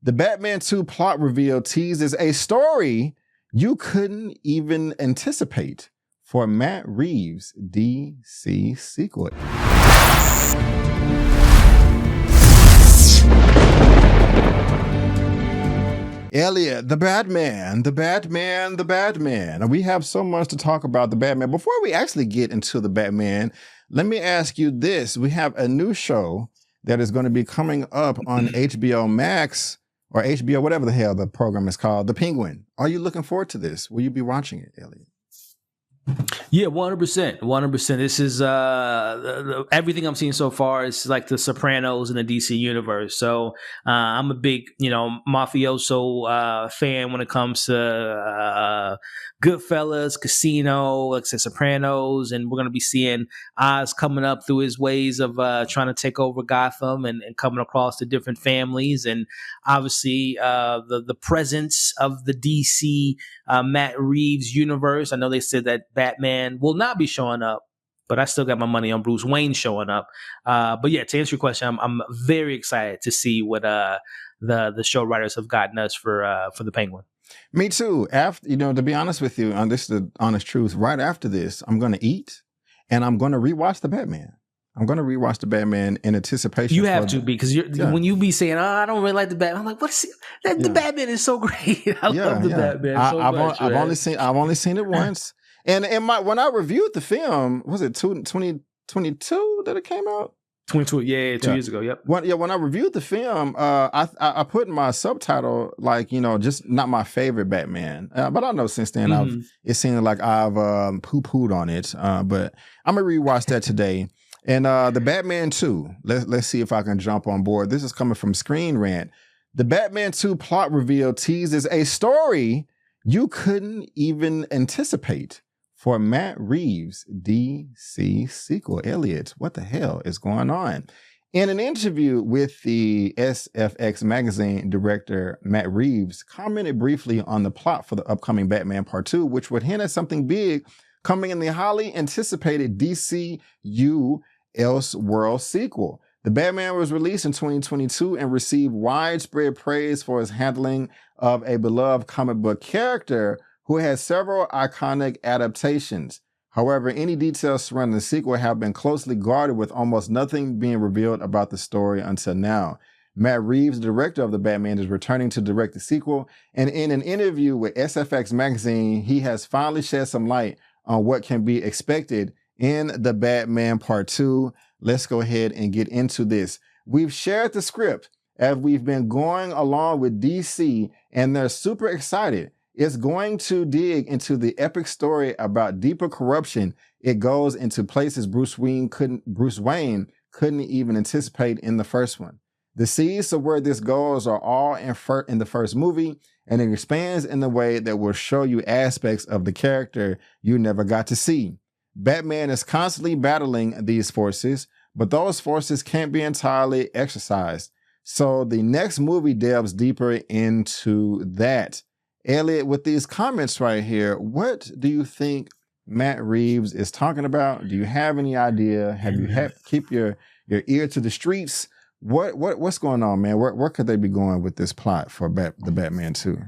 The Batman 2 plot reveal teases a story you couldn't even anticipate for Matt Reeves' DC sequel. Elliot, the Batman. We have so much to talk about the Batman. Before we actually get into the Batman, let me ask you this. We have a new show that is going to be coming up on HBO Max or HBO, whatever the hell the program is called, The Penguin. Are you looking forward to this? Will you be watching it, Elliot? Yeah, 100%. This is everything I'm seeing so far is like the Sopranos in the DC universe. So I'm a big, mafioso fan when it comes to Goodfellas, Casino, like I said, Sopranos, and we're going to be seeing Oz coming up through his ways of trying to take over Gotham and coming across the different families, and obviously the presence of the DC Matt Reeves universe. I know they said that Batman will not be showing up, but I still got my money on Bruce Wayne showing up. But yeah, to answer your question, I'm very excited to see what the show writers have gotten us for the Penguin. Me too. After, to be honest with you, and this is the honest truth, right after this, I'm going to eat and I'm going to rewatch the Batman. I'm going to rewatch the Batman in anticipation. You have to, because when you be saying, I don't really like the Batman, I'm like, what is it? The Batman is so great. I love the Batman so much. I've only seen it once. And when I reviewed the film, was it 2022 that it came out? 22, two years ago. Yep. When I reviewed the film, I put in my subtitle, just not my favorite Batman. But I know since then it seemed like I've poo-pooed on it. But I'm gonna rewatch that today. And the Batman 2, let's see if I can jump on board. This is coming from Screen Rant. The Batman 2 plot reveal teases a story you couldn't even anticipate for Matt Reeves' DC sequel. Elliot, what the hell is going on? In an interview with the SFX magazine, director Matt Reeves commented briefly on the plot for the upcoming Batman Part 2, which would hint at something big coming in the highly anticipated DCU Elseworld sequel. The Batman was released in 2022 and received widespread praise for his handling of a beloved comic book character who has several iconic adaptations. However, any details surrounding the sequel have been closely guarded, with almost nothing being revealed about the story until now. Matt Reeves, the director of the Batman, is returning to direct the sequel, and in an interview with SFX magazine, he has finally shed some light on what can be expected in the Batman Part 2. Let's go ahead and get into this. We've shared the script as we've been going along with DC, and they're super excited. It's going to dig into the epic story about deeper corruption. It goes into places Bruce Wayne couldn't even anticipate in the first one. The seeds of where this goes are all in the first movie, and it expands in a way that will show you aspects of the character you never got to see. Batman is constantly battling these forces, but those forces can't be entirely exercised. So the next movie delves deeper into that. Elliot, with these comments right here, what do you think Matt Reeves is talking about? Do you have any idea? Have you keep your ear to the streets? What's going on, man? Where could they be going with this plot for the Batman 2?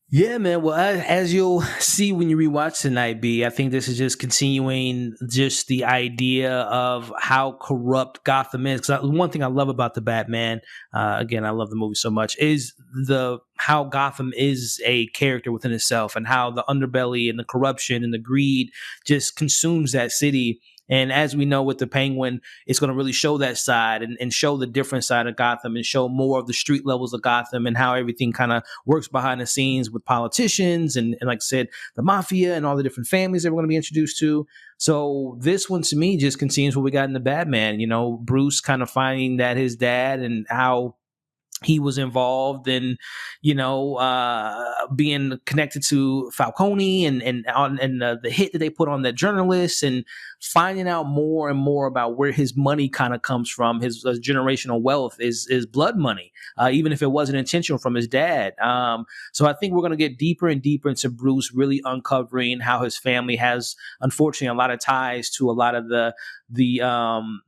Yeah, man. Well, as you'll see when you rewatch tonight, B, I think this is just continuing just the idea of how corrupt Gotham is. Because one thing I love about the Batman, again, I love the movie so much, is how Gotham is a character within itself, and how the underbelly and the corruption and the greed just consumes that city. And as we know with the Penguin, it's going to really show that side and show the different side of Gotham, and show more of the street levels of Gotham and how everything kind of works behind the scenes with politicians and like I said, the mafia and all the different families that we're going to be introduced to. So this one to me just continues what we got in the Batman, Bruce kind of finding that his dad and how he was involved in, being connected to Falcone and the hit that they put on that journalist, and finding out more and more about where his money kind of comes from. His generational wealth is blood money, even if it wasn't intentional from his dad. So I think we're going to get deeper and deeper into Bruce really uncovering how his family has, unfortunately, a lot of ties to a lot of the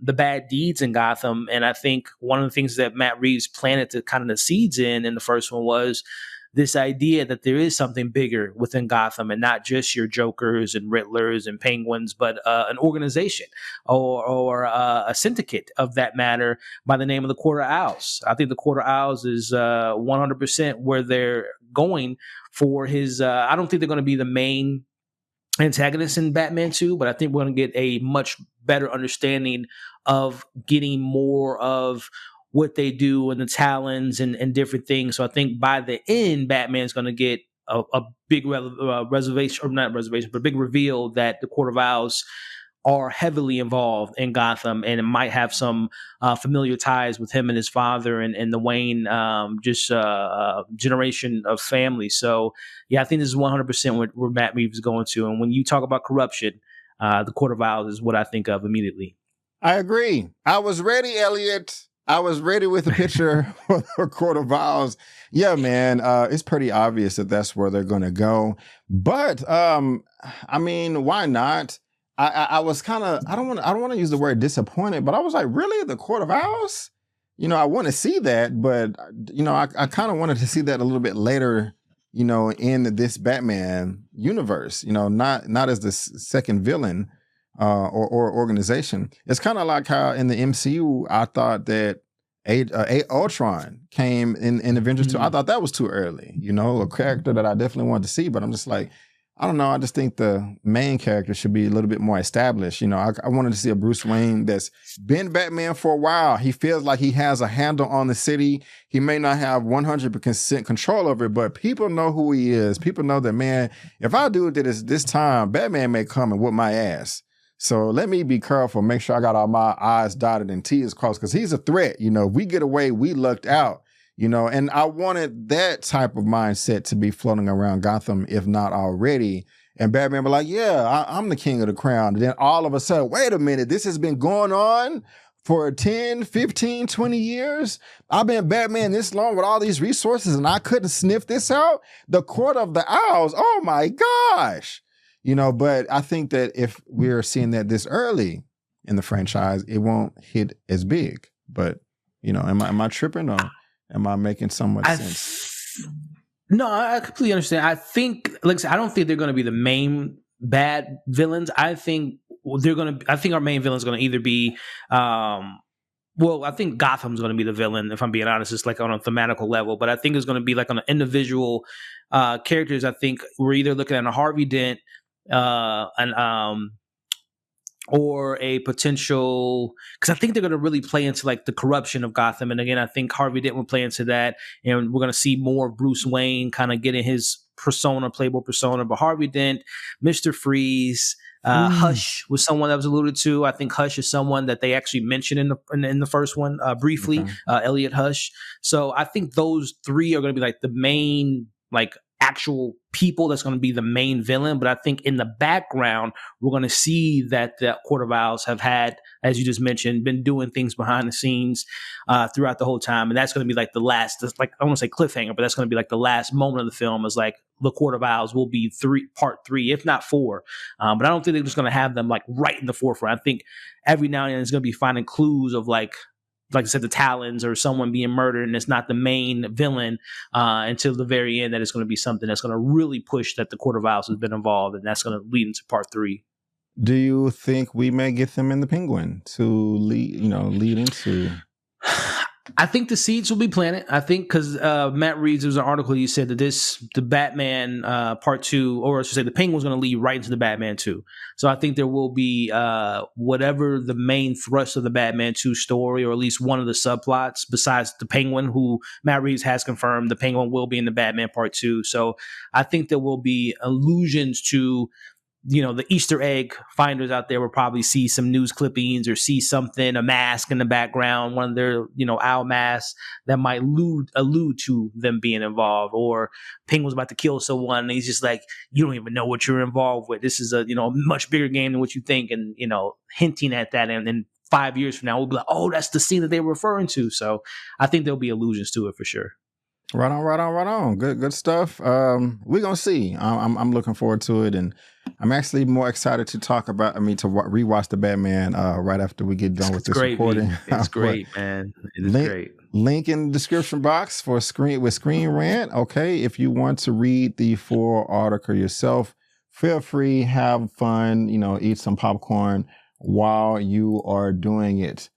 bad deeds in Gotham. And I think one of the things that Matt Reeves planted to planted kind of the seeds in the first one was this idea that there is something bigger within Gotham and not just your Jokers and Riddlers and Penguins, but an organization or a syndicate of that matter by the name of the Quarter Owls. I think the Quarter Owls is 100% where they're going for his. I don't think they're going to be the main antagonist in Batman 2, but I think we're going to get a much better understanding of getting more of what they do and the talons and different things. So I think by the end, Batman's going to get a big reservation, or not reservation, but a big reveal that the Court of Owls are heavily involved in Gotham, and it might have some familiar ties with him and his father and the Wayne generation of family. So yeah, I think this is 100% where Matt Reeves is going to. And when you talk about corruption, the Court of Owls is what I think of immediately. I agree. I was ready, Elliot. I was ready with a picture for the Court of Owls. Yeah, man, it's pretty obvious that that's where they're going to go. But I mean, why not? I was kind of, I don't want to use the word disappointed, but I was like, really, the Court of Owls? You know, I want to see that, but you know, I kind of wanted to see that a little bit later, you know, in this Batman universe. You know, not as the second villain. Or organization. It's kind of like how in the MCU, I thought that Ultron came in Avengers 2. I thought that was too early, you know, a character that I definitely wanted to see, but I'm just like, I don't know. I just think the main character should be a little bit more established. You know, I wanted to see a Bruce Wayne that's been Batman for a while. He feels like he has a handle on the city. He may not have 100% control over it, but people know who he is. People know that, man, if I do this time, Batman may come and whoop my ass. So let me be careful, make sure I got all my I's dotted and T's crossed, because he's a threat. You know, if we get away, we lucked out, you know, and I wanted that type of mindset to be floating around Gotham, if not already. And Batman be like, yeah, I'm the king of the crown. And then all of a sudden, wait a minute, this has been going on for 10, 15, 20 years. I've been Batman this long with all these resources and I couldn't sniff this out. The Court of the Owls, oh my gosh. You know, but I think that if we're seeing that this early in the franchise, it won't hit as big. But, you know, am I tripping, or am I making so much sense? No, I completely understand. I think, like I said, I don't think they're going to be the main bad villains. I think our main villain is going to either be, well, I think Gotham's going to be the villain, if I'm being honest. It's like on a thematical level, but I think it's going to be like on an individual characters. I think we're either looking at a Harvey Dent, or a potential, because I think they're going to really play into like the corruption of Gotham. And again, I think Harvey Dent will play into that, and we're going to see more of Bruce Wayne kind of getting his persona, Playboy persona. But Harvey Dent, Mr. Freeze, Hush was someone that was alluded to. I think Hush is someone that they actually mentioned in the first one briefly, Elliot Hush. So I think those three are going to be like the main, like, actual people that's going to be the main villain. But I think in the background, we're going to see that the Court of Owls have had, as you just mentioned, been doing things behind the scenes throughout the whole time. And that's going to be like the last, like, I don't want to say cliffhanger, but that's going to be like the last moment of the film is like the Court of Owls will be part 3, if not 4. But I don't think they're just going to have them like right in the forefront. I think every now and then it's going to be finding clues of like I said, the Talons or someone being murdered, and it's not the main villain until the very end, that it's going to be something that's going to really push that the Court of Owls has been involved, and that's going to lead into part 3. Do you think we may get them in the Penguin to lead into? I think the seeds will be planted. I think because Matt Reeves, there was an article you said that the Batman part 2, or I should say the Penguin's going to lead right into the Batman 2. So I think there will be whatever the main thrust of the Batman 2 story, or at least one of the subplots, besides the Penguin, who Matt Reeves has confirmed the Penguin will be in the Batman part 2. So I think there will be allusions to, you know, the Easter egg finders out there will probably see some news clippings or see something, a mask in the background, one of their, owl masks that might allude to them being involved, or Penguin's about to kill someone and he's just like, you don't even know what you're involved with. This is a much bigger game than what you think. And, hinting at that. And then 5 years from now, we'll be like, oh, that's the scene that they were referring to. So I think there'll be allusions to it for sure. Right on, right on, right on. Good stuff. We're gonna see. I'm looking forward to it, and I'm actually more excited to talk about. I mean, to rewatch the Batman right after we get done with It's this great, recording. It's great, man. It is great. Link in the description box for Screen Rant. Okay, if you want to read the full article yourself, feel free, have fun. Eat some popcorn while you are doing it.